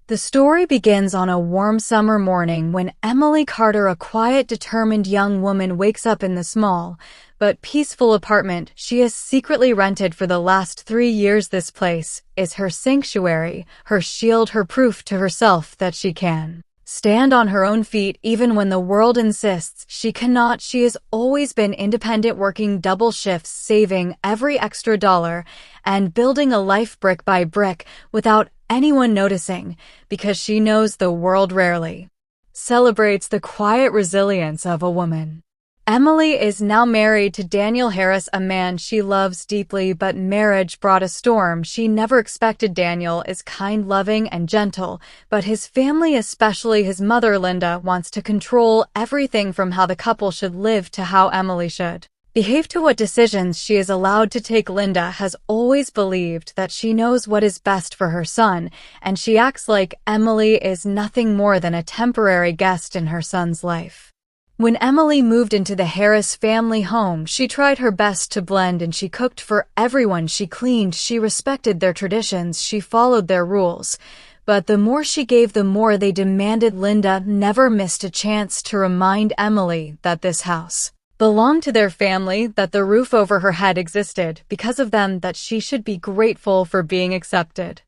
The story begins on a warm summer morning when Emily Carter, a quiet, determined young woman, wakes up in the small but peaceful apartment she has secretly rented for the last 3 years. This place is her sanctuary, her shield, her proof to herself that she can stand on her own feet even when the world insists she cannot. She has always been independent, working double shifts, saving every extra dollar, and building a life brick by brick without anyone noticing, because she knows the world rarely celebrates the quiet resilience of a woman. Emily is now married to Daniel Harris, a man she loves deeply, but marriage brought a storm she never expected. Daniel is kind, loving, and gentle, but his family, especially his mother Linda, wants to control everything from how the couple should live to how Emily should behave, to what decisions she is allowed to take. Linda has always believed that she knows what is best for her son, and she acts like Emily is nothing more than a temporary guest in her son's life. When Emily moved into the Harris family home, she tried her best to blend in. She cooked for everyone, she cleaned, she respected their traditions, she followed their rules. But the more she gave, the more they demanded. Linda never missed a chance to remind Emily that this house belonged to their family, that the roof over her head existed because of them, that she should be grateful for being accepted.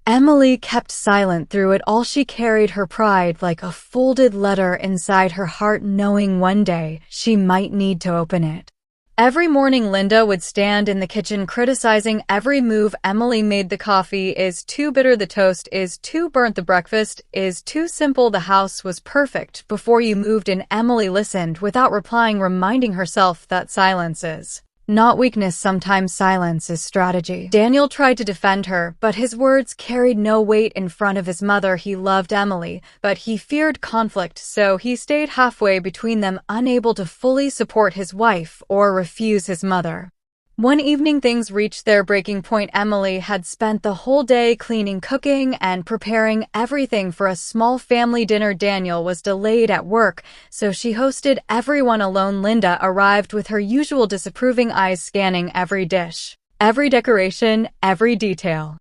Emily kept silent through it all. She carried her pride like a folded letter inside her heart, knowing one day she might need to open it. Every morning, Linda would stand in the kitchen criticizing every move Emily made. The coffee is too bitter, the toast is too burnt, the breakfast is too simple, the house was perfect before you moved in. Emily listened without replying, reminding herself that silence is not weakness, sometimes silence is strategy. Daniel tried to defend her, but his words carried no weight in front of his mother. He loved Emily, but he feared conflict, so he stayed halfway between them, unable to fully support his wife or refuse his mother. One evening, things reached their breaking point. Emily had spent the whole day cleaning, cooking, and preparing everything for a small family dinner. Daniel was delayed at work, so she hosted everyone alone. Linda arrived with her usual disapproving eyes, scanning every dish, every decoration, every detail.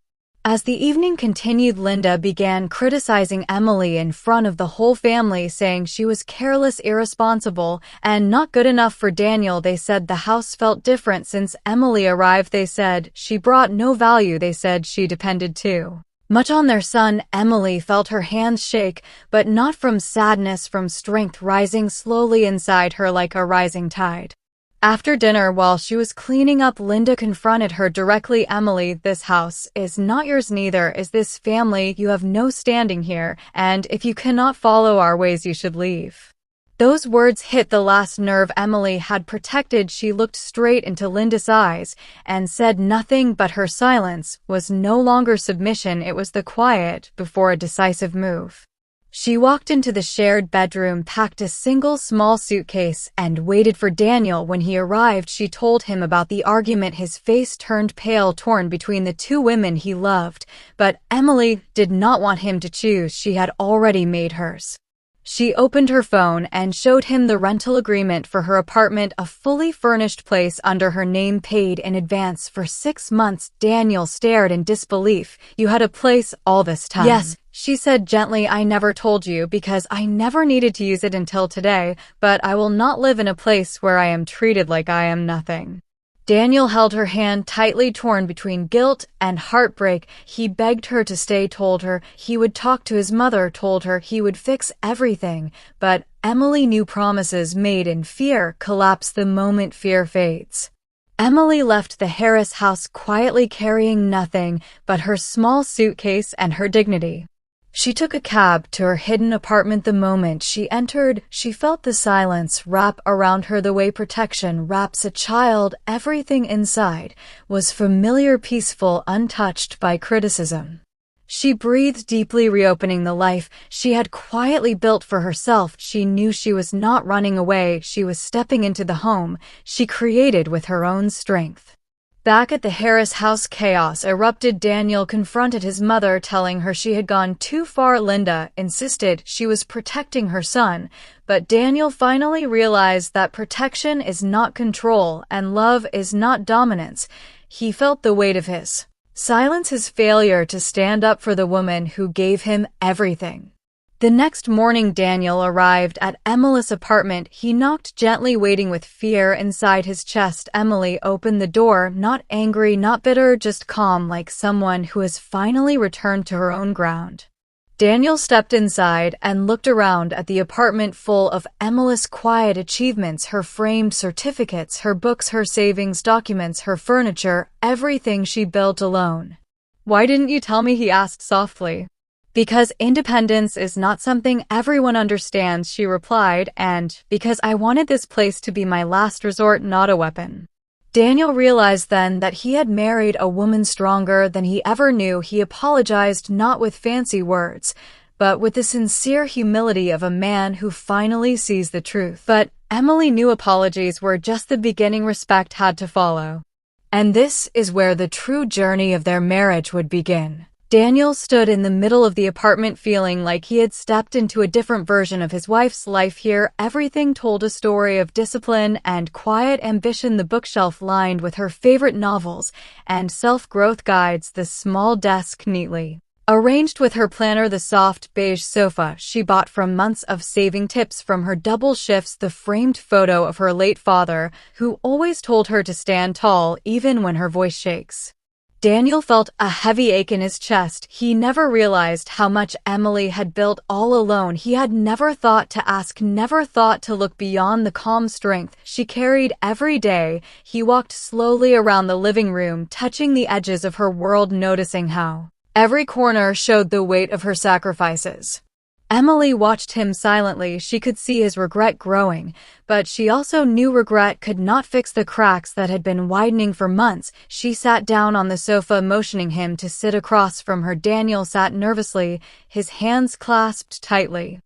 As the evening continued, Linda began criticizing Emily in front of the whole family, saying she was careless, irresponsible, and not good enough for Daniel. They said the house felt different since Emily arrived. They said she brought no value. They said she depended too much on their son. Emily felt her hands shake, but not from sadness, from strength rising slowly inside her like a rising tide. After dinner, while she was cleaning up, Linda confronted her directly. Emily, this house is not yours, neither is this family. You have no standing here, and if you cannot follow our ways, you should leave. Those words hit the last nerve Emily had protected. She looked straight into Linda's eyes and said nothing, but her silence was no longer submission. It was the quiet before a decisive move. She walked into the shared bedroom, packed a single small suitcase, and waited for Daniel. When he arrived, she told him about the argument. His face turned pale, torn between the two women he loved, but Emily did not want him to choose. She had already made hers. She opened her phone and showed him the rental agreement for her apartment, a fully furnished place under her name, paid in advance for 6 months. Daniel stared in disbelief. You had a place all this time? Yes, she said gently. I never told you because I never needed to use it until today, but I will not live in a place where I am treated like I am nothing. Daniel held her hand tightly, torn between guilt and heartbreak. He begged her to stay, told her he would talk to his mother, told her he would fix everything. But Emily knew promises made in fear collapse the moment fear fades. Emily left the Harris house quietly, carrying nothing but her small suitcase and her dignity. She took a cab to her hidden apartment. The moment she entered, she felt the silence wrap around her the way protection wraps a child. Everything inside was familiar, peaceful, untouched by criticism. She breathed deeply, reopening the life she had quietly built for herself. She knew she was not running away. She was stepping into the home she created with her own strength. Back at the Harris house, chaos erupted. Daniel confronted his mother, telling her she had gone too far. Linda insisted she was protecting her son, but Daniel finally realized that protection is not control and love is not dominance. He felt the weight of his silence his failure to stand up for the woman who gave him everything. The next morning Daniel arrived at Emily's apartment. He knocked gently, waiting with fear inside his chest. Emily opened the door, not angry, not bitter, just calm, like someone who has finally returned to her own ground. Daniel stepped inside and looked around at the apartment full of Emily's quiet achievements, her framed certificates, her books, her savings documents, her furniture, everything she built alone. "Why didn't you tell me?" he asked softly. "Because independence is not something everyone understands," she replied, "and because I wanted this place to be my last resort, not a weapon." Daniel realized then that he had married a woman stronger than he ever knew. He apologized, not with fancy words, but with the sincere humility of a man who finally sees the truth. But Emily knew apologies were just the beginning. Respect had to follow. And this is where the true journey of their marriage would begin. Daniel stood in the middle of the apartment, feeling like he had stepped into a different version of his wife's life here. Everything told a story of discipline and quiet ambition. The bookshelf lined with her favorite novels and self-growth guides, the small desk neatly arranged with her planner, the soft beige sofa she bought from months of saving, tips from her double shifts, the framed photo of her late father, who always told her to stand tall even when her voice shakes. Daniel felt a heavy ache in his chest. He never realized how much Emily had built all alone. He had never thought to ask, never thought to look beyond the calm strength she carried every day. He walked slowly around the living room, touching the edges of her world, noticing how every corner showed the weight of her sacrifices. Emily watched him silently. She could see his regret growing, but she also knew regret could not fix the cracks that had been widening for months. She sat down on the sofa, motioning him to sit across from her. Daniel sat nervously, his hands clasped tightly.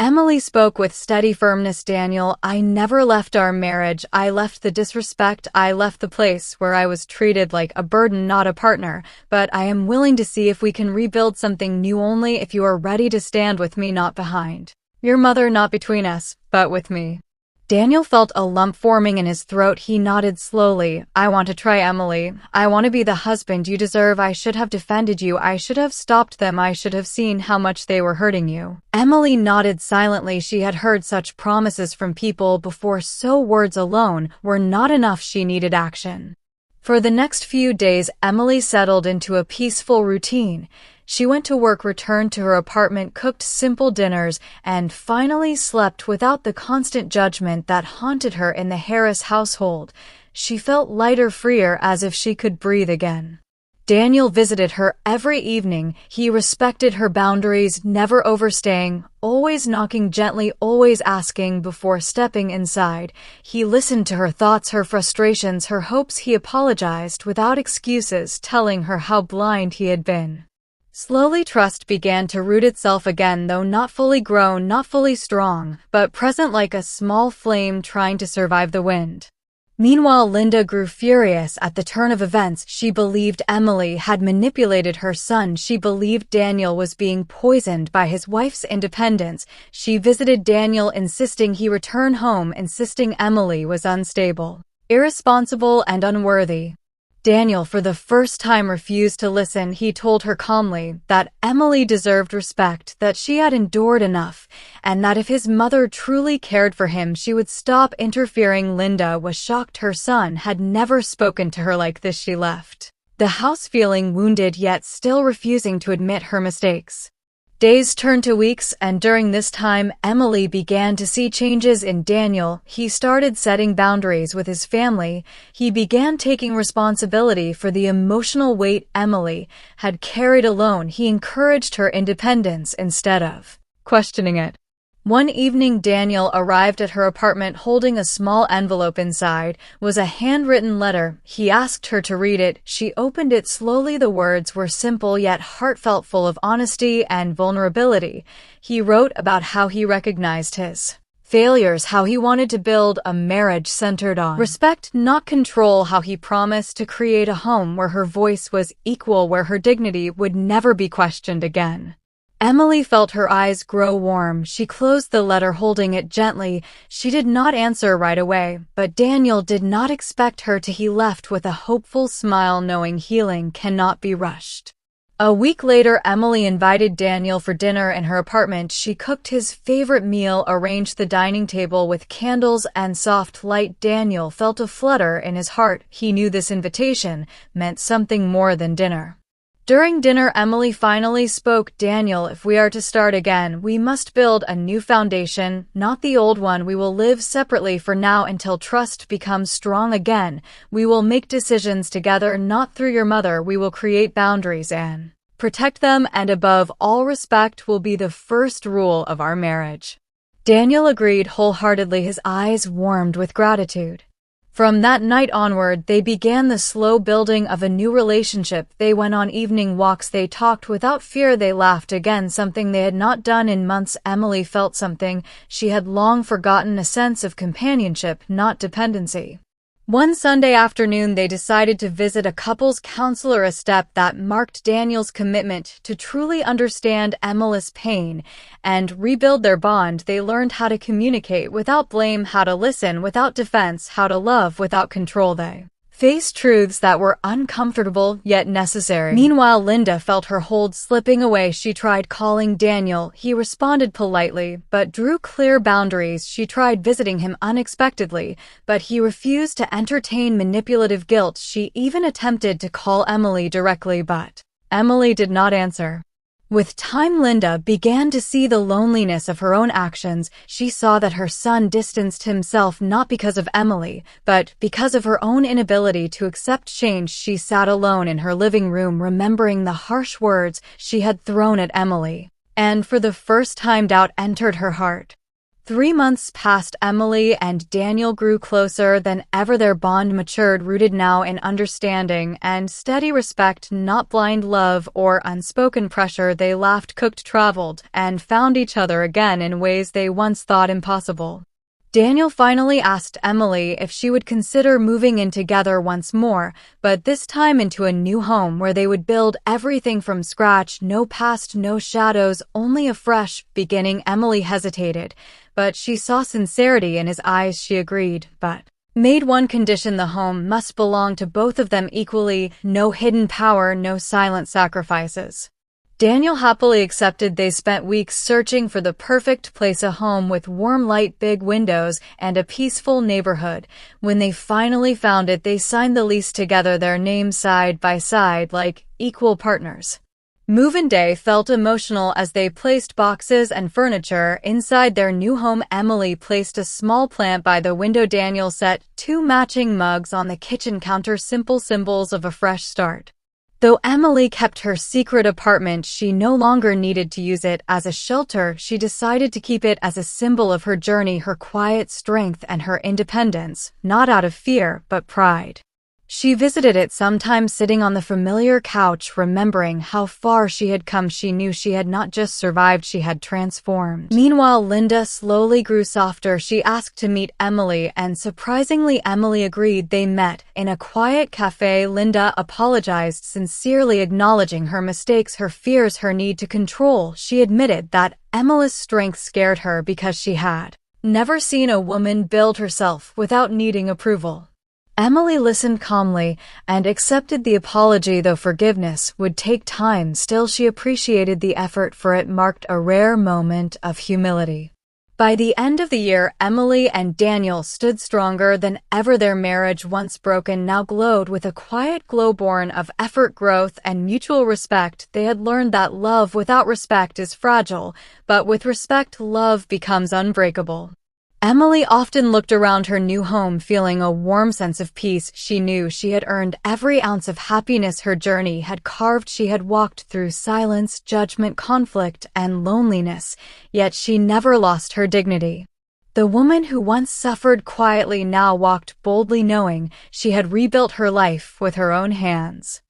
Emily spoke with steady firmness. "Daniel, I never left our marriage. I left the disrespect. I left the place where I was treated like a burden, not a partner. But I am willing to see if we can rebuild something new, only if you are ready to stand with me, not behind your mother, not between us, but with me." Daniel felt a lump forming in his throat. He nodded slowly. "I want to try, Emily. I want to be the husband you deserve. I should have defended you. I should have stopped them. I should have seen how much they were hurting you." Emily nodded silently. She had heard such promises from people before, so words alone were not enough. She needed action. For the next few days, Emily settled into a peaceful routine. She went to work, returned to her apartment, cooked simple dinners, and finally slept without the constant judgment that haunted her in the Harris household. She felt lighter, freer, as if she could breathe again. Daniel visited her every evening. He respected her boundaries, never overstaying, always knocking gently, always asking before stepping inside. He listened to her thoughts, her frustrations, her hopes. He apologized without excuses, telling her how blind he had been. Slowly, trust began to root itself again, though not fully grown, not fully strong, but present like a small flame trying to survive the wind. Meanwhile, Linda grew furious at the turn of events. She believed Emily had manipulated her son. She believed Daniel was being poisoned by his wife's independence. She visited Daniel, insisting he return home, insisting Emily was unstable, irresponsible, and unworthy. Daniel, for the first time, refused to listen. He told her calmly that Emily deserved respect, that she had endured enough, and that if his mother truly cared for him, she would stop interfering. Linda was shocked. Her son had never spoken to her like this. She left the house feeling wounded, yet still refusing to admit her mistakes. Days turned to weeks, and during this time, Emily began to see changes in Daniel. He started setting boundaries with his family. He began taking responsibility for the emotional weight Emily had carried alone. He encouraged her independence instead of questioning it. One evening, Daniel arrived at her apartment holding a small envelope. Inside was a handwritten letter. He asked her to read it. She opened it slowly. The words were simple yet heartfelt, full of honesty and vulnerability. He wrote about how he recognized his failures, how he wanted to build a marriage centered on respect, not control, how he promised to create a home where her voice was equal, where her dignity would never be questioned again. Emily felt her eyes grow warm. She closed the letter, holding it gently. She did not answer right away, but Daniel did not expect her to. He left with a hopeful smile, knowing healing cannot be rushed. A week later, Emily invited Daniel for dinner in her apartment. She cooked his favorite meal, arranged the dining table with candles and soft light. Daniel felt a flutter in his heart. He knew this invitation meant something more than dinner. During dinner, Emily finally spoke. "Daniel, if we are to start again, we must build a new foundation, not the old one. We will live separately for now until trust becomes strong again. We will make decisions together, not through your mother. We will create boundaries and protect them, and above all, respect will be the first rule of our marriage." Daniel agreed wholeheartedly. His eyes warmed with gratitude. From that night onward, they began the slow building of a new relationship. They went on evening walks. They talked without fear. They laughed again, something they had not done in months. Emily felt something she had long forgotten, a sense of companionship, not dependency. One Sunday afternoon, they decided to visit a couples counselor, a step that marked Daniel's commitment to truly understand Emily's pain and rebuild their bond. They learned how to communicate without blame, how to listen without defense, how to love without control. They faced truths that were uncomfortable yet necessary. Meanwhile, Linda felt her hold slipping away. She tried calling Daniel. He responded politely, but drew clear boundaries. She tried visiting him unexpectedly, but he refused to entertain manipulative guilt. She even attempted to call Emily directly, but Emily did not answer. With time, Linda began to see the loneliness of her own actions. She saw that her son distanced himself not because of Emily, but because of her own inability to accept change. She sat alone in her living room, remembering the harsh words she had thrown at Emily, and for the first time, doubt entered her heart. 3 months passed. Emily and Daniel grew closer than ever. Their bond matured, rooted now in understanding and steady respect, not blind love or unspoken pressure. They laughed, cooked, traveled, and found each other again in ways they once thought impossible. Daniel finally asked Emily if she would consider moving in together once more, but this time into a new home where they would build everything from scratch. No past, no shadows, only a fresh beginning. Emily hesitated, but she saw sincerity in his eyes. She agreed, but made one condition: the home must belong to both of them equally. No hidden power, no silent sacrifices. Daniel happily accepted. They spent weeks searching for the perfect place, a home with warm light, big windows, and a peaceful neighborhood. When they finally found it, they signed the lease together, their names side by side like equal partners. Move-in day felt emotional as they placed boxes and furniture inside their new home. Emily placed a small plant by the window. Daniel set 2 matching mugs on the kitchen counter, simple symbols of a fresh start. Though Emily kept her secret apartment, she no longer needed to use it as a shelter. She decided to keep it as a symbol of her journey, her quiet strength, and her independence, not out of fear, but pride. She visited it sometimes, sitting on the familiar couch, remembering how far she had come. She knew she had not just survived, she had transformed. Meanwhile, Linda slowly grew softer. She asked to meet Emily, and surprisingly, Emily agreed. They met in a quiet cafe. Linda apologized, sincerely acknowledging her mistakes, her fears, her need to control. She admitted that Emily's strength scared her because she had never seen a woman build herself without needing approval. Emily listened calmly and accepted the apology, though forgiveness would take time. Still, she appreciated the effort, for it marked a rare moment of humility. By the end of the year, Emily and Daniel stood stronger than ever. Their marriage, once broken, now glowed with a quiet glow born of effort, growth, and mutual respect. They had learned that love without respect is fragile, but with respect, love becomes unbreakable. Emily often looked around her new home, feeling a warm sense of peace. She knew she had earned every ounce of happiness her journey had carved. She had walked through silence, judgment, conflict, and loneliness, yet she never lost her dignity. The woman who once suffered quietly now walked boldly, knowing she had rebuilt her life with her own hands.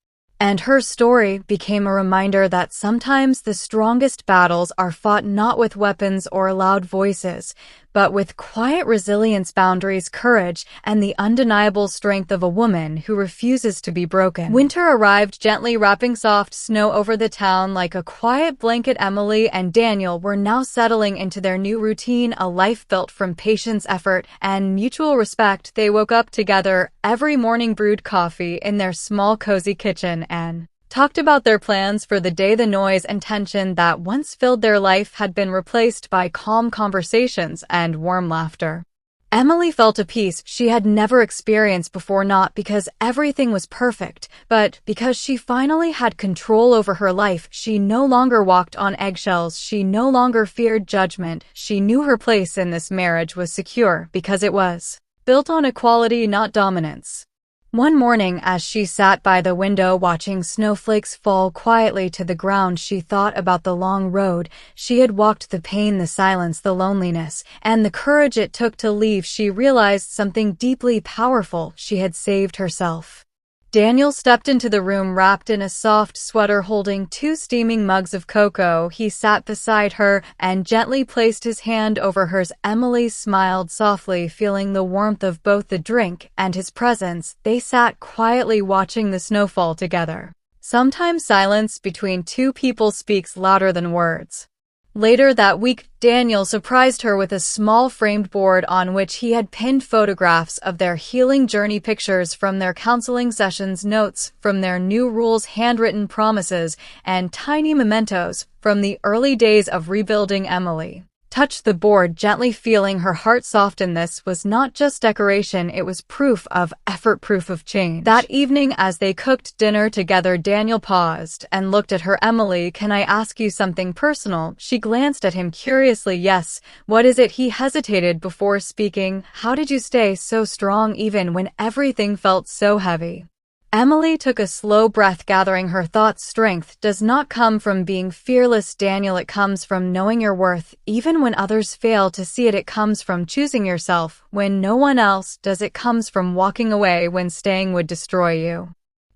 And her story became a reminder that sometimes the strongest battles are fought not with weapons or loud voices, but with quiet resilience, boundaries, courage, and the undeniable strength of a woman who refuses to be broken. Winter arrived, gently wrapping soft snow over the town like a quiet blanket. Emily and Daniel were now settling into their new routine, a life built from patience, effort, and mutual respect. They woke up together every morning, brewed coffee in their small, cozy kitchen, and talked about their plans for the day. The noise and tension that once filled their life had been replaced by calm conversations and warm laughter. Emily felt a peace she had never experienced before, not because everything was perfect, but because she finally had control over her life. She no longer walked on eggshells. She no longer feared judgment. She knew her place in this marriage was secure because it was built on equality, not dominance. One morning, as she sat by the window watching snowflakes fall quietly to the ground, she thought about the long road she had walked, the pain, the silence, the loneliness, and the courage it took to leave. She realized something deeply powerful: she had saved herself. Daniel stepped into the room wrapped in a soft sweater, holding 2 steaming mugs of cocoa. He sat beside her and gently placed his hand over hers. Emily smiled softly, feeling the warmth of both the drink and his presence. They sat quietly watching the snowfall together. Sometimes silence between two people speaks louder than words. Later that week, Daniel surprised her with a small framed board on which he had pinned photographs of their healing journey, pictures from their counseling sessions, notes from their new rules, handwritten promises, and tiny mementos from the early days of rebuilding. Emily touched the board gently, feeling her heart soften. This was not just decoration, it was proof of effort, proof of change. That evening, as they cooked dinner together, Daniel paused and looked at her. "Emily, can I ask you something personal?" She glanced at him curiously. "Yes, what is it?" He hesitated before speaking. "How did you stay so strong even when everything felt so heavy?" Emily took a slow breath, gathering her thoughts. "Strength does not come from being fearless, Daniel. It comes from knowing your worth, even when others fail to see it. It comes from choosing yourself when no one else does. It comes from walking away when staying would destroy you."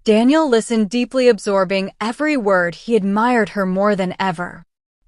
Daniel listened deeply, absorbing every word. He admired her more than ever.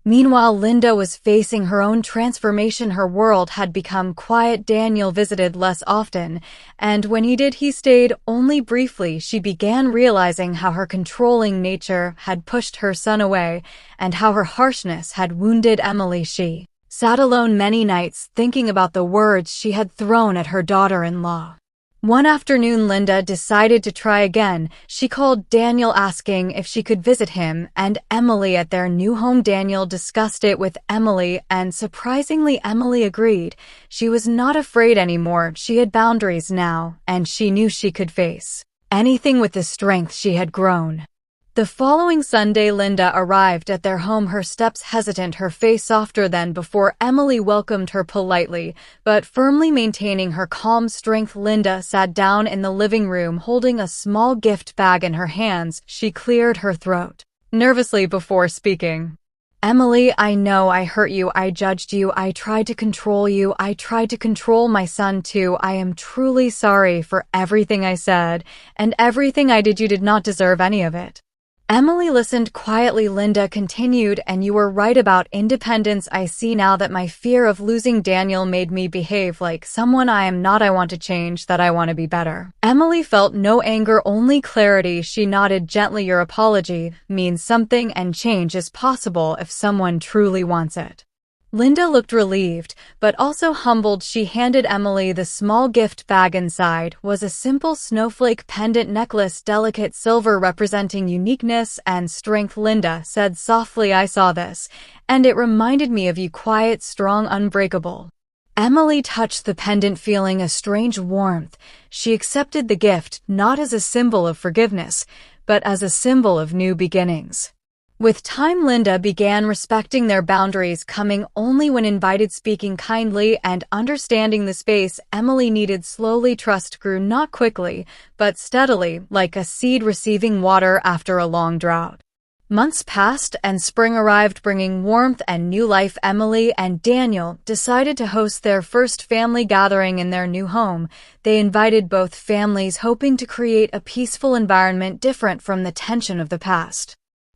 Meanwhile, Linda was facing her own transformation. Her world had become quiet. Daniel visited less often, and when he did, he stayed only briefly. She began realizing how her controlling nature had pushed her son away, and how her harshness had wounded Emily. She sat alone many nights, thinking about the words she had thrown at her daughter-in-law. One afternoon, Linda decided to try again. She called Daniel, asking if she could visit him and Emily at their new home. Daniel discussed it with Emily, and surprisingly, Emily agreed. She was not afraid anymore. She had boundaries now, and she knew she could face anything with the strength she had grown. The following Sunday, Linda arrived at their home, her steps hesitant, her face softer than before. Emily welcomed her politely, but firmly maintaining her calm strength. Linda sat down in the living room, holding a small gift bag in her hands. She cleared her throat nervously before speaking. "Emily, I know I hurt you. I judged you. I tried to control you. I tried to control my son too. I am truly sorry for everything I said and everything I did. You did not deserve any of it." Emily listened quietly. Linda continued, "And you were right about independence. I see now that my fear of losing Daniel made me behave like someone I am not. I want to change that. I want to be better." Emily felt no anger, only clarity. She nodded gently. "Your apology means something, and change is possible if someone truly wants it." Linda looked relieved, but also humbled. She handed Emily the small gift bag. Inside was a simple snowflake pendant necklace, delicate silver, representing uniqueness and strength. Linda said softly, "I saw this, and it reminded me of you, quiet, strong, unbreakable." Emily touched the pendant, feeling a strange warmth. She accepted the gift, not as a symbol of forgiveness, but as a symbol of new beginnings. With time, Linda began respecting their boundaries, coming only when invited, speaking kindly, and understanding the space Emily needed. Slowly, trust grew, not quickly, but steadily, like a seed receiving water after a long drought. Months passed, and spring arrived, bringing warmth and new life. Emily and Daniel decided to host their first family gathering in their new home. They invited both families, hoping to create a peaceful environment different from the tension of the past.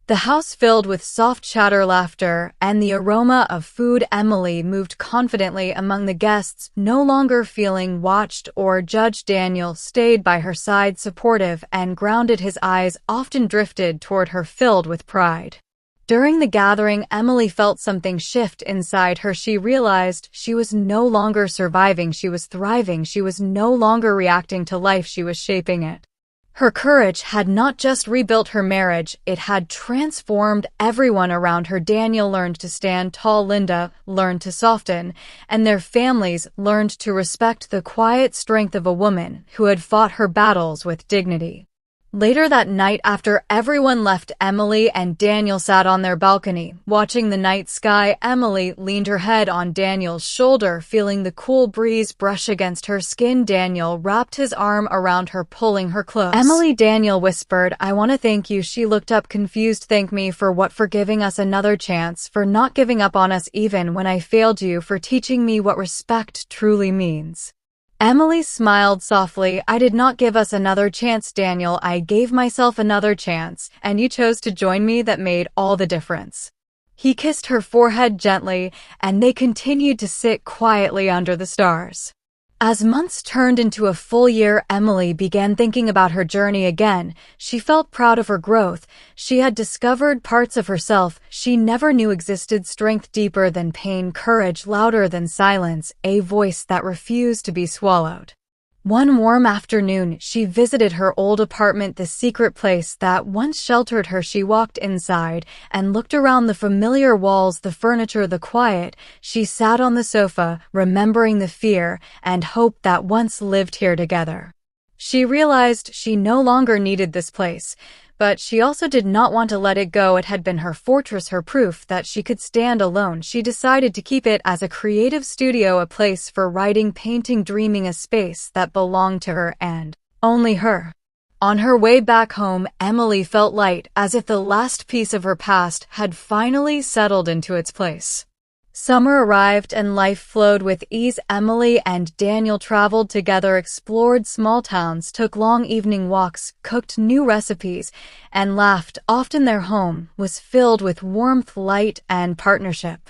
The house filled with soft chatter, laughter, and the aroma of food. Emily moved confidently among the guests, no longer feeling watched or judged. Daniel stayed by her side, supportive and grounded. His eyes often drifted toward her, filled with pride. During the gathering, Emily felt something shift inside her. She realized she was no longer surviving, she was thriving. She was no longer reacting to life, she was shaping it. Her courage had not just rebuilt her marriage, it had transformed everyone around her. Daniel learned to stand tall, Linda learned to soften, and their families learned to respect the quiet strength of a woman who had fought her battles with dignity. Later that night, after everyone left, Emily and Daniel sat on their balcony, watching the night sky. Emily leaned her head on Daniel's shoulder, feeling the cool breeze brush against her skin. Daniel wrapped his arm around her, pulling her close. "Emily," Daniel whispered, "I want to thank you." She looked up confused. "Thank me for what? For giving us another chance, for not giving up on us even when I failed you, for teaching me what respect truly means." Emily smiled softly. "I did not give us another chance, Daniel. I gave myself another chance, and you chose to join me. That made all the difference." He kissed her forehead gently, and they continued to sit quietly under the stars. As months turned into a full year, Emily began thinking about her journey again. She felt proud of her growth. She had discovered parts of herself she never knew existed, strength deeper than pain, courage louder than silence, a voice that refused to be swallowed. One warm afternoon, she visited her old apartment, the secret place that once sheltered her. She walked inside and looked around, the familiar walls, the furniture, the quiet. She sat on the sofa, remembering the fear and hope that once lived here together. She realized she no longer needed this place, but she also did not want to let it go. It had been her fortress, her proof that she could stand alone. She decided to keep it as a creative studio, a place for writing, painting, dreaming, a space that belonged to her and only her. On her way back home, Emily felt light, as if the last piece of her past had finally settled into its place. Summer arrived and life flowed with ease. Emily and Daniel traveled together, explored small towns, took long evening walks, cooked new recipes, and laughed. Often their home was filled with warmth, light, and partnership.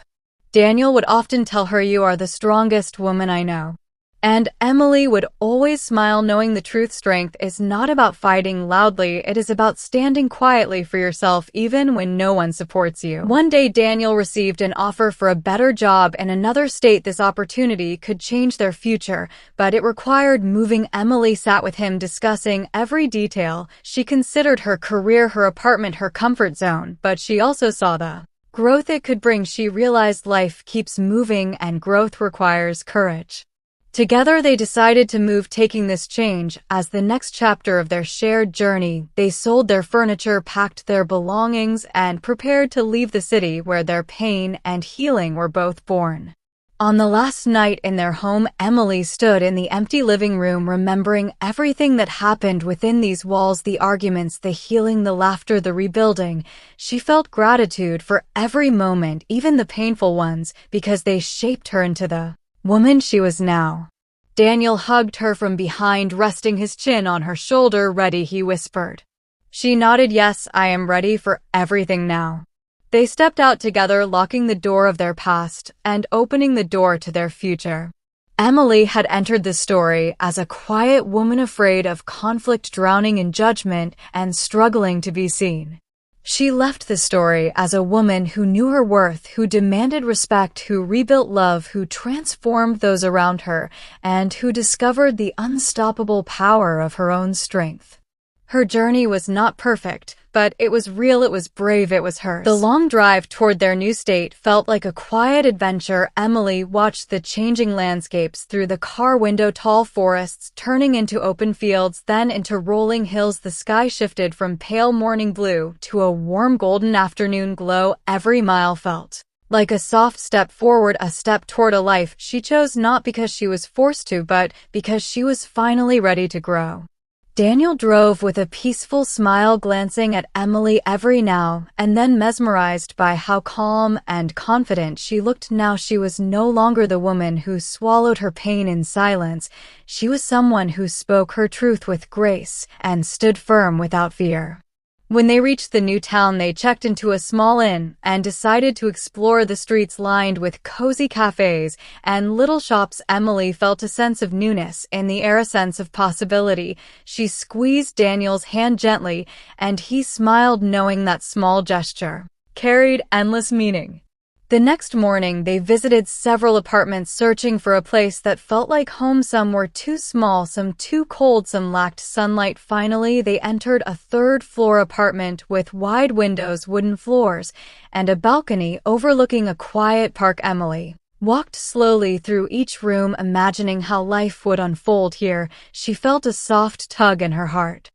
Daniel would often tell her, "You are the strongest woman I know." And Emily would always smile, knowing the truth. Strength is not about fighting loudly, it is about standing quietly for yourself even when no one supports you. One day, Daniel received an offer for a better job in another state. This opportunity could change their future, but it required moving. Emily sat with him, discussing every detail. She considered her career, her apartment, her comfort zone, but she also saw the growth it could bring. She realized life keeps moving and growth requires courage. Together they decided to move, taking this change as the next chapter of their shared journey. They sold their furniture, packed their belongings, and prepared to leave the city where their pain and healing were both born. On the last night in their home, Emily stood in the empty living room, remembering everything that happened within these walls, the arguments, the healing, the laughter, the rebuilding. She felt gratitude for every moment, even the painful ones, because they shaped her into the woman she was now. Daniel hugged her from behind, resting his chin on her shoulder. "Ready?" he whispered. She nodded. "Yes, I am ready for everything now." They stepped out together, locking the door of their past and opening the door to their future. Emily had entered the story as a quiet woman, afraid of conflict, drowning in judgment, and struggling to be seen. She left the story as a woman who knew her worth, who demanded respect, who rebuilt love, who transformed those around her, and who discovered the unstoppable power of her own strength. Her journey was not perfect, but it was real, it was brave, it was hers. The long drive toward their new state felt like a quiet adventure. Emily watched the changing landscapes through the car window, tall forests turning into open fields, then into rolling hills. The sky shifted from pale morning blue to a warm golden afternoon glow. Every mile felt like a soft step forward, a step toward a life she chose, not because she was forced to, but because she was finally ready to grow. Daniel drove with a peaceful smile, glancing at Emily every now and then, mesmerized by how calm and confident she looked. Now she was no longer the woman who swallowed her pain in silence. She was someone who spoke her truth with grace and stood firm without fear. When they reached the new town, they checked into a small inn and decided to explore the streets lined with cozy cafes and little shops. Emily felt a sense of newness in the air, a sense of possibility. She squeezed Daniel's hand gently, and he smiled, knowing that small gesture carried endless meaning. The next morning, they visited several apartments, searching for a place that felt like home. Some were too small, some too cold, some lacked sunlight. Finally, they entered a third-floor apartment with wide windows, wooden floors, and a balcony overlooking a quiet park. Emily walked slowly through each room, imagining how life would unfold here. She felt a soft tug in her heart.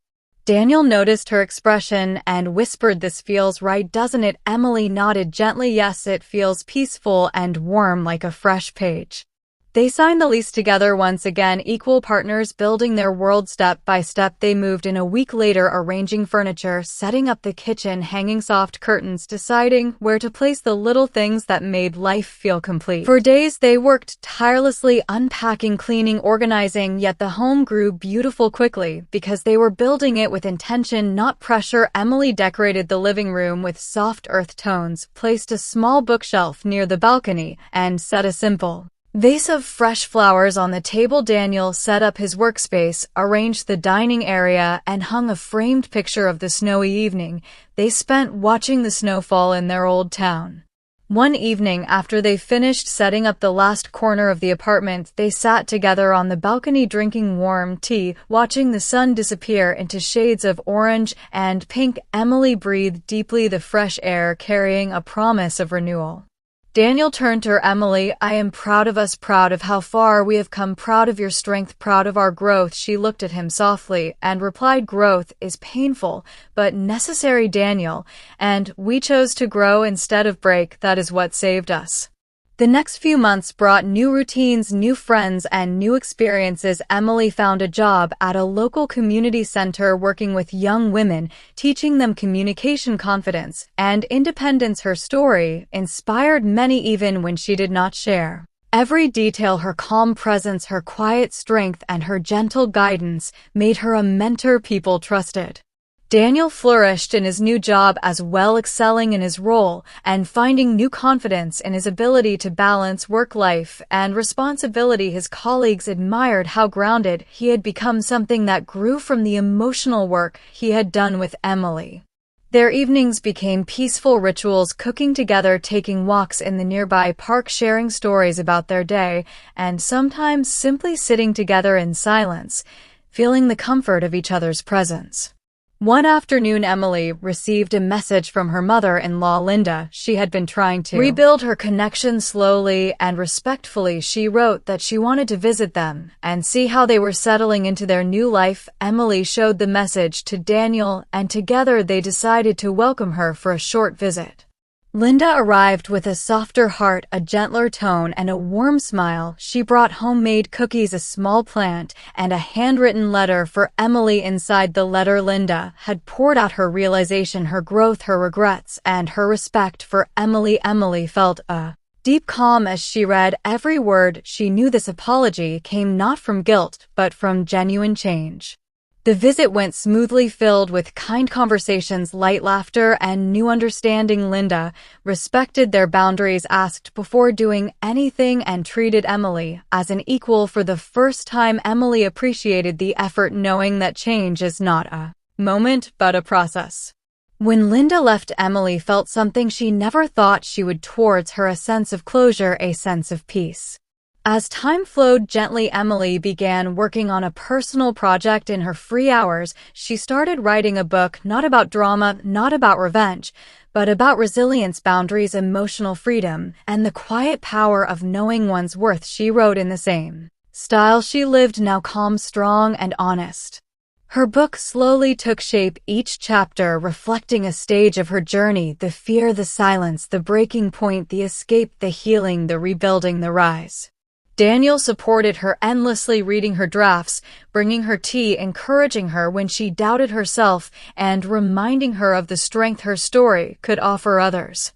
Daniel noticed her expression and whispered, "This feels right, doesn't it?" Emily nodded gently. "Yes, it feels peaceful and warm, like a fresh page." They signed the lease together, once again equal partners, building their world step by step. They moved in a week later, arranging furniture, setting up the kitchen, hanging soft curtains, deciding where to place the little things that made life feel complete. For days, they worked tirelessly, unpacking, cleaning, organizing, yet the home grew beautiful quickly because they were building it with intention, not pressure. Emily decorated the living room with soft earth tones, placed a small bookshelf near the balcony, and set a simple vase of fresh flowers on the table. Daniel set up his workspace, arranged the dining area, and hung a framed picture of the snowy evening they spent watching the snow fall in their old town. One evening, after they finished setting up the last corner of the apartment, they sat together on the balcony drinking warm tea, watching the sun disappear into shades of orange and pink. Emily breathed deeply, the fresh air carrying a promise of renewal. Daniel turned to her. "Emily, I am proud of us, proud of how far we have come, proud of your strength, proud of our growth." She looked at him softly and replied, "Growth is painful, but necessary, Daniel, and we chose to grow instead of break. That is what saved us." The next few months brought new routines, new friends, and new experiences. Emily found a job at a local community center working with young women, teaching them communication, confidence, and independence. Her story inspired many even when she did not share every detail. Her calm presence, her quiet strength, and her gentle guidance made her a mentor people trusted. Daniel flourished in his new job as well, excelling in his role and finding new confidence in his ability to balance work life and responsibility. His colleagues admired how grounded he had become, something that grew from the emotional work he had done with Emily. Their evenings became peaceful rituals, cooking together, taking walks in the nearby park, sharing stories about their day, and sometimes simply sitting together in silence, feeling the comfort of each other's presence. One afternoon, Emily received a message from her mother-in-law, Linda. She had been trying to rebuild her connection. Slowly and respectfully, she wrote that she wanted to visit them and see how they were settling into their new life. Emily showed the message to Daniel, and together they decided to welcome her for a short visit. Linda arrived with a softer heart, a gentler tone, and a warm smile. She brought homemade cookies, a small plant, and a handwritten letter for Emily. Inside the letter, Linda had poured out her realization, her growth, her regrets, and her respect for Emily. Emily felt a deep calm as she read every word. She knew this apology came not from guilt, but from genuine change. The visit went smoothly, filled with kind conversations, light laughter, and new understanding. Linda respected their boundaries, asked before doing anything, and treated Emily as an equal. For the first time, Emily appreciated the effort, knowing that change is not a moment, but a process. When Linda left, Emily felt something she never thought she would, towards her, a sense of closure, a sense of peace. As time flowed gently, Emily began working on a personal project in her free hours. She started writing a book, not about drama, not about revenge, but about resilience, boundaries, emotional freedom, and the quiet power of knowing one's worth. She wrote in the same style she lived, now calm, strong, and honest. Her book slowly took shape, each chapter reflecting a stage of her journey: the fear, the silence, the breaking point, the escape, the healing, the rebuilding, the rise. Daniel supported her endlessly, reading her drafts, bringing her tea, encouraging her when she doubted herself, and reminding her of the strength her story could offer others.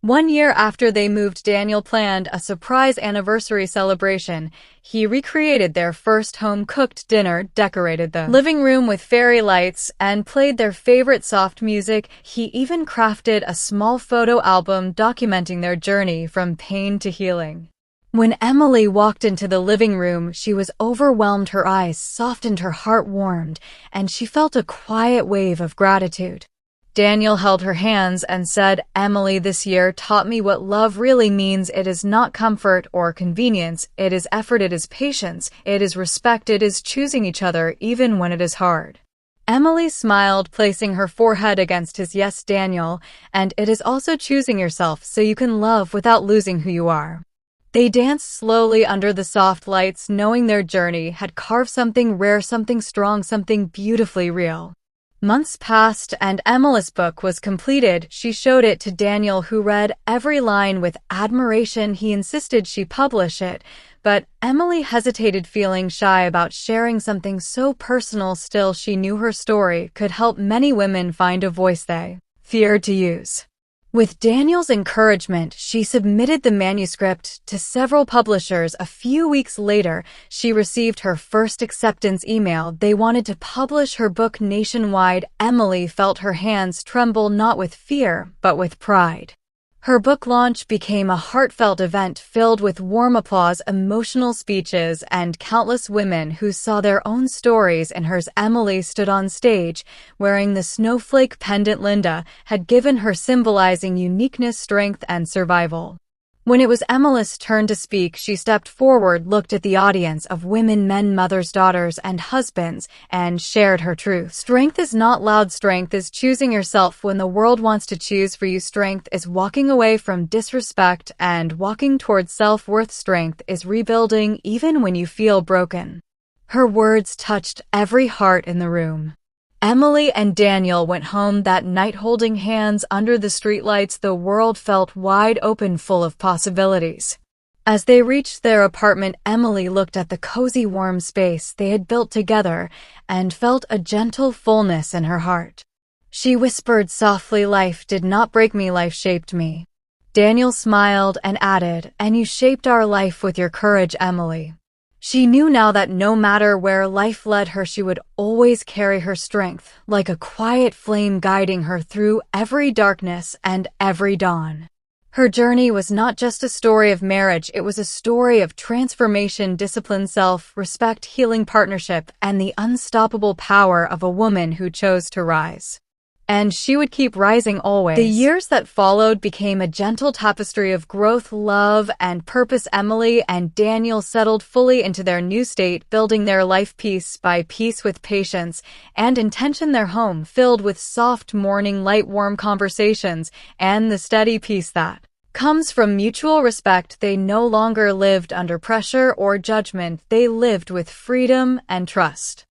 One year after they moved, Daniel planned a surprise anniversary celebration. He recreated their first home-cooked dinner, decorated the living room with fairy lights, and played their favorite soft music. He even crafted a small photo album documenting their journey from pain to healing. When Emily walked into the living room, she was overwhelmed. Her eyes softened, her heart warmed, and she felt a quiet wave of gratitude. Daniel held her hands and said, "Emily, this year taught me what love really means. It is not comfort or convenience. It is effort. It is patience. It is respect. It is choosing each other even when it is hard." Emily smiled, placing her forehead against his. "Yes, Daniel, and it is also choosing yourself so you can love without losing who you are." They danced slowly under the soft lights, knowing their journey had carved something rare, something strong, something beautifully real. Months passed and Emily's book was completed. She showed it to Daniel, who read every line with admiration. He insisted she publish it, but Emily hesitated, feeling shy about sharing something so personal. Still, she knew her story could help many women find a voice they feared to use. With Daniel's encouragement, she submitted the manuscript to several publishers. A few weeks later, she received her first acceptance email. They wanted to publish her book nationwide. Emily felt her hands tremble, not with fear, but with pride. Her book launch became a heartfelt event filled with warm applause, emotional speeches, and countless women who saw their own stories in hers. Emily stood on stage, wearing the snowflake pendant Linda had given her, symbolizing uniqueness, strength, and survival. When it was Emily's turn to speak, she stepped forward, looked at the audience of women, men, mothers, daughters, and husbands, and shared her truth. Strength is not loud. Strength is choosing yourself when the world wants to choose for you. Strength is walking away from disrespect and walking towards self-worth. Strength is rebuilding even when you feel broken. Her words touched every heart in the room. Emily and Daniel went home that night holding hands under the streetlights. The world felt wide open, full of possibilities. As they reached their apartment, Emily looked at the cozy, warm space they had built together and felt a gentle fullness in her heart. She whispered softly, "Life did not break me, life shaped me." Daniel smiled and added, "And you shaped our life with your courage, Emily." She knew now that no matter where life led her, she would always carry her strength, like a quiet flame guiding her through every darkness and every dawn. Her journey was not just a story of marriage, it was a story of transformation, discipline, self-respect, healing, partnership, and the unstoppable power of a woman who chose to rise. And she would keep rising always. The years that followed became a gentle tapestry of growth, love, and purpose. Emily and Daniel settled fully into their new state, building their life piece by piece with patience and intention. Their home filled with soft morning light, warm conversations, and the steady peace that comes from mutual respect. They no longer lived under pressure or judgment. They lived with freedom and trust.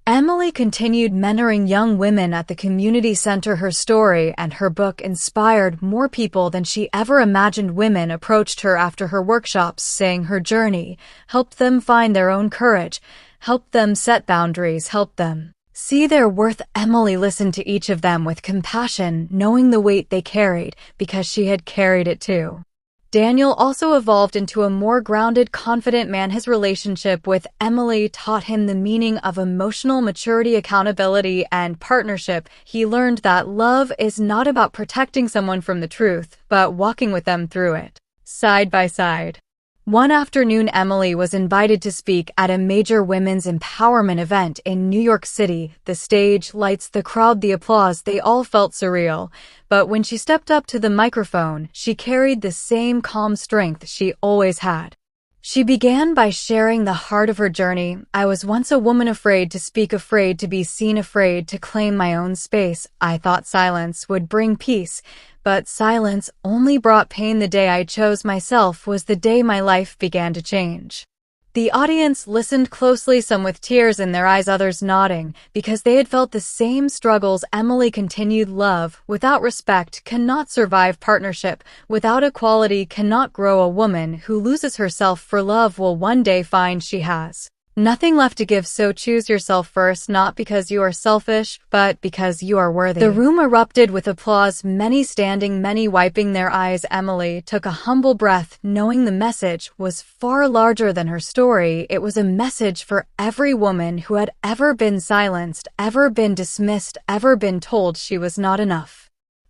Emily continued mentoring young women at the community center. Her story and her book inspired more people than she ever imagined. Women approached her after her workshops, saying her journey helped them find their own courage, helped them set boundaries, helped them see their worth. Emily listened to each of them with compassion, knowing the weight they carried because she had carried it too. Daniel also evolved into a more grounded, confident man. His relationship with Emily taught him the meaning of emotional maturity, accountability, and partnership. He learned that love is not about protecting someone from the truth, but walking with them through it, side by side. One afternoon, Emily was invited to speak at a major women's empowerment event in New York City. The stage, lights, the crowd, the applause, they all felt surreal. But when she stepped up to the microphone, she carried the same calm strength she always had. She began by sharing the heart of her journey. "I was once a woman, afraid to speak, afraid to be seen, afraid to claim my own space. I thought silence would bring peace, but silence only brought pain. The day I chose myself was the day my life began to change." The audience listened closely, some with tears in their eyes, others nodding, because they had felt the same struggles. Emily continued, "Love without respect cannot survive. Partnership without equality cannot grow. A woman who loses herself for love will one day find she has Nothing left to give, so choose yourself first, not because you are selfish, but because you are worthy. The room erupted with applause, many standing, many wiping their eyes. Emily took a humble breath, knowing the message was far larger than her story. It was a message for every woman who had ever been silenced, ever been dismissed, ever been told she was not enough.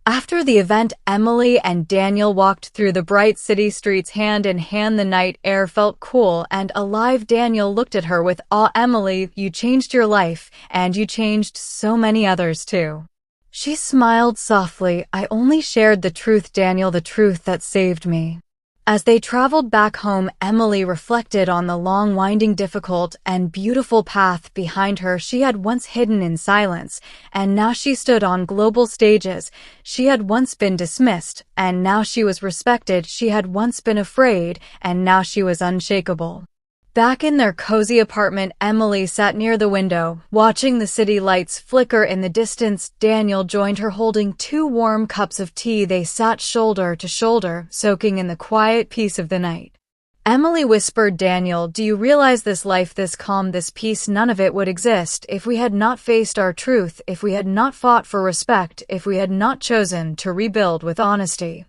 After the event, Emily and Daniel walked through the bright city streets hand in hand. The night air felt cool and alive. Daniel looked at her with awe. Emily, you changed your life, and you changed so many others too. She smiled softly. I only shared the truth, Daniel, the truth that saved me. As they traveled back home, Emily reflected on the long, winding, difficult, and beautiful path behind her. She had once hidden in silence, and now she stood on global stages. She had once been dismissed, and now she was respected. She had once been afraid, and now she was unshakable. Back in their cozy apartment, Emily sat near the window, watching the city lights flicker in the distance. Daniel joined her, holding 2 warm cups of tea. They sat shoulder to shoulder, soaking in the quiet peace of the night. Emily whispered, Daniel, do you realize this life, this calm, this peace, none of it would exist if we had not faced our truth, if we had not fought for respect, if we had not chosen to rebuild with honesty.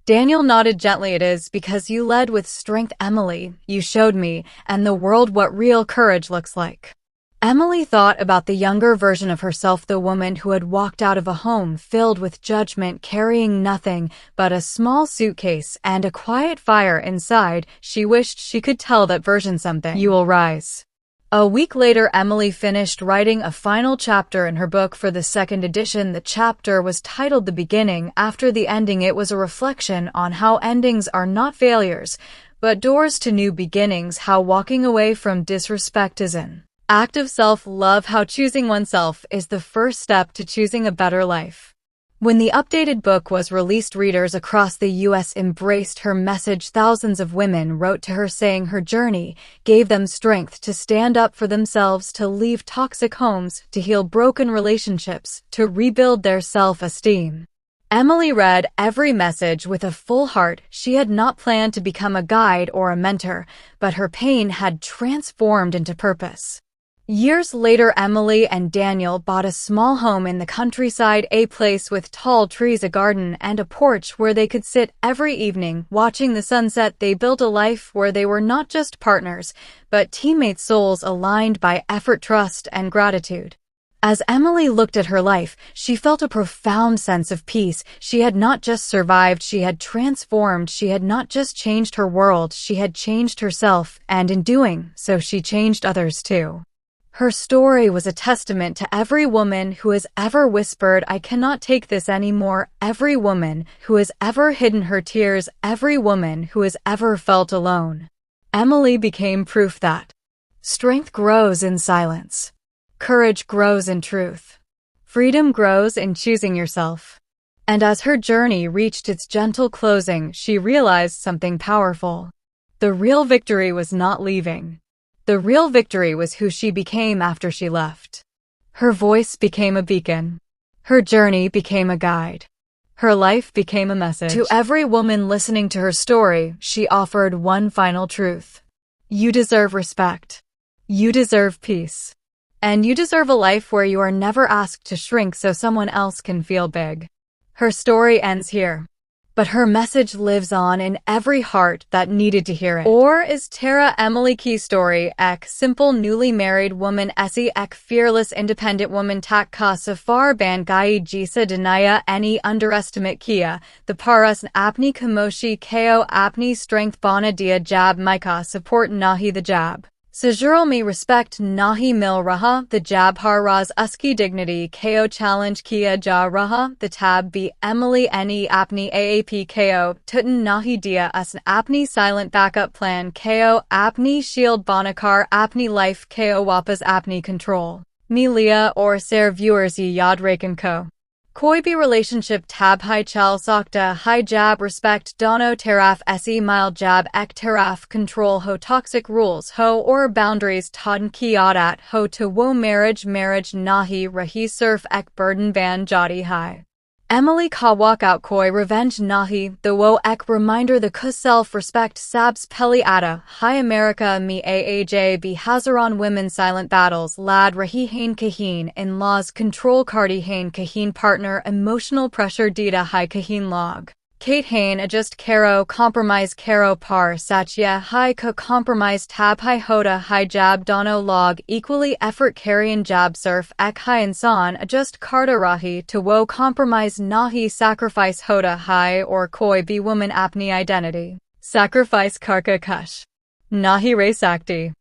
Daniel nodded gently. It is because you led with strength, Emily. You showed me and the world what real courage looks like. Emily thought about the younger version of herself, the woman who had walked out of a home filled with judgment, carrying nothing but a small suitcase and a quiet fire inside. She wished she could tell that version something. You will rise. A week later, Emily finished writing a final chapter in her book for the 2nd edition. The chapter was titled The Beginning. After the ending, it was a reflection on how endings are not failures, but doors to new beginnings, how walking away from disrespect is an act of self-love, how choosing oneself is the first step to choosing a better life. When the updated book was released, readers across the U.S. embraced her message. Thousands of women wrote to her saying her journey gave them strength to stand up for themselves, to leave toxic homes, to heal broken relationships, to rebuild their self-esteem. Emily read every message with a full heart. She had not planned to become a guide or a mentor, but her pain had transformed into purpose. Years later, Emily and Daniel bought a small home in the countryside, a place with tall trees, a garden, and a porch where they could sit every evening, watching the sunset. They built a life where they were not just partners, but teammates, souls aligned by effort, trust, and gratitude. As Emily looked at her life, she felt a profound sense of peace. She had not just survived, she had transformed. She had not just changed her world, she had changed herself, and in doing so, she changed others too. Her story was a testament to every woman who has ever whispered, I cannot take this anymore, every woman who has ever hidden her tears, every woman who has ever felt alone. Emily became proof that strength grows in silence, courage grows in truth, freedom grows in choosing yourself. And as her journey reached its gentle closing, she realized something powerful. The real victory was not leaving. The real victory was who she became after she left. Her voice became a beacon. Her journey became a guide. Her life became a message. To every woman listening to her story, she offered one final truth. You deserve respect. You deserve peace. And you deserve a life where you are never asked to shrink so someone else can feel big. Her story ends here, but her message lives on in every heart that needed to hear it. Or is Tara Emily Key story ek simple newly married woman esi ek fearless independent woman tak ka safar ban gai jisa denaya any underestimate kia the paras apni kamoshi ko apni strength bana dia jab mika support nahi the jab. Sejurul me respect nahi mil raha, the jab har raz uski dignity ko challenge kia ja raha, the tab be Emily ne apni aap ko, tutan nahi dia us apni silent backup plan ko apni shield banakar apni life ko wapas apni control. Milia or ser viewers ye yad raken ko. Koi be relationship tab hi chal sakta hi jab respect dono taraf se mile jab ek taraf control ho toxic rules ho or boundaries tan ki adat ho to wo marriage nahi rahi surf ek burden ban jati hi. Emily ka walkout koi revenge nahi, the wo ek reminder the ku self-respect sabs peli ada, hi America mi aaj be hazaron women silent battles lad rahi hain kahin in laws control kardi hain kahin partner emotional pressure deta hi kahin log. Kate hain adjust karo compromise karo par satya hi ka compromise tab hi hoda hi jab dono log equally effort carrion jab surf ek hi insan adjust karda rahi to wo compromise nahi sacrifice hoda hi or koi be woman apni identity. Sacrifice karka kush. Nahi re sakti.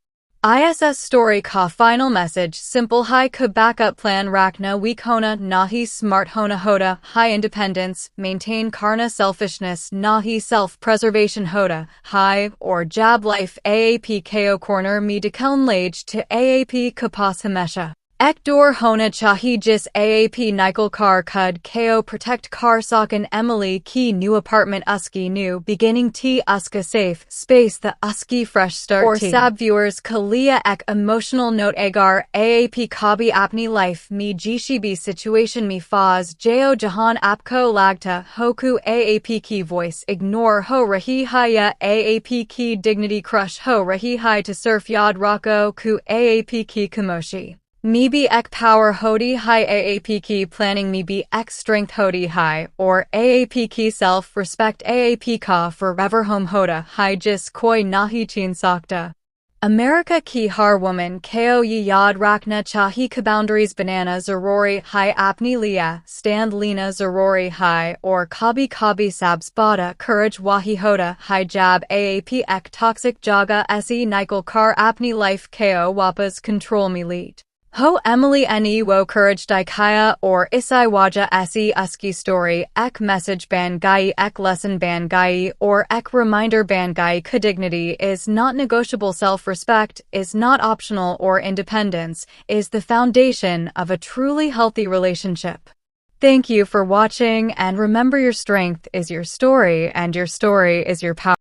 ISS story ka final message simple hi ka backup plan rakna weak hona nahi smart hona hoda high independence maintain karna selfishness nahi self-preservation hoda high or jab life aap ko corner me dekeln lage to aap kapas hamesha. Ek door hona chahi jis aap nikal kar kud ko protect kar sokan Emily key new apartment uski new beginning t uska safe space the uski fresh start or sab viewers kalia ek emotional note agar aap kabi apni life me gshibi situation me faz jo Yahaan apko lagta hoku aap key voice ignore ho rahi haya aap key dignity crush ho rahi hai to surf yad rako ku aap key kamoshi. Me be ek power hodi hi aap ki planning me be ek strength hodi hi or aap ki self respect aap ka forever home hoda hi jis koi nahi chin sakta. America ki har woman ko yi yad rakna chahi ka boundaries banana zarori hi apni liya stand lina zarori hi or kabi sabs bada courage wahi hoda hi jab aap ek toxic jaga se nikal kar apni life ko wapas control me lead. Ho Emily ne wo courage dikaya or isai waja se uski story ek message ban gai ek lesson ban gai or ek reminder ban gai ka dignity is not negotiable self-respect is not optional or independence is the foundation of a truly healthy relationship. Thank you for watching and remember your strength is your story and your story is your power.